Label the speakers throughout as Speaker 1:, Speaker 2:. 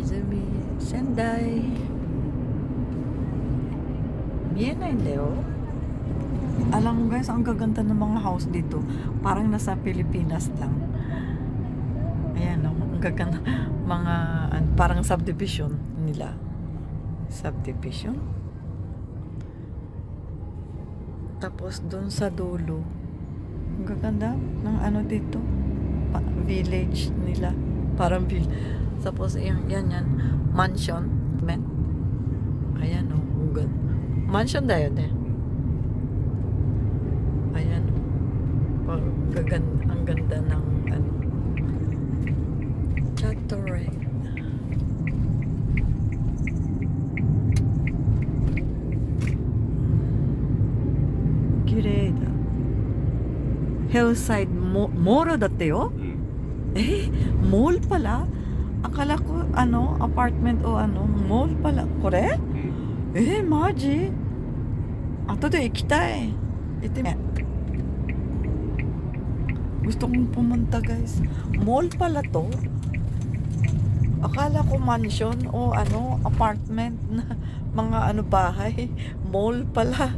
Speaker 1: Izumi, Sendai. 見えないんだよ。Alam mo guys, ang gaganda ng mga house dito. Parang nasa Pilipinas lang. Ayan o, ang gaganda. Mga, parang subdivision nila. Subdivision. Tapos doon sa dulo, ang gaganda ng ano dito. Village nila. Parang tapos yan, mansion. Ayan o, mansion da yun eh. Ayan o. Ang ganda ng ano. Chateauray. Kirei da. Hillside Mallだってよ。mall pala? Akala ko ano, apartment o ano, mall pala. Kore? Maji? Ato de ikitai. Gusto kong pumunta guys. Mall pala to. Akala ko mansion o ano, apartment na mga ano bahay. Mall pala.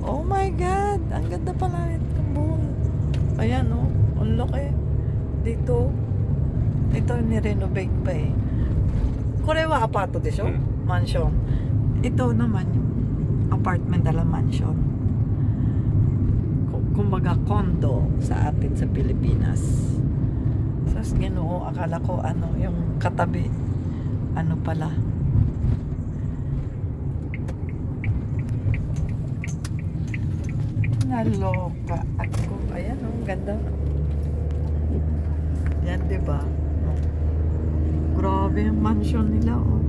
Speaker 1: Oh my God. Ang ganda pala ng mall. Ayan o. Ang laki. Dito. Ito ni-renovate pa eh. Kore wa apato desho? Mansion. Ito naman yung apartment ala mansion. Kumbaga condo sa atin sa Pilipinas. Sas Ginoo, akala ko ano yung katabi. Ano pala? Naloka ako. Ayan oh, ganda. Yan, diba? Grabe yung mansion nila, oh.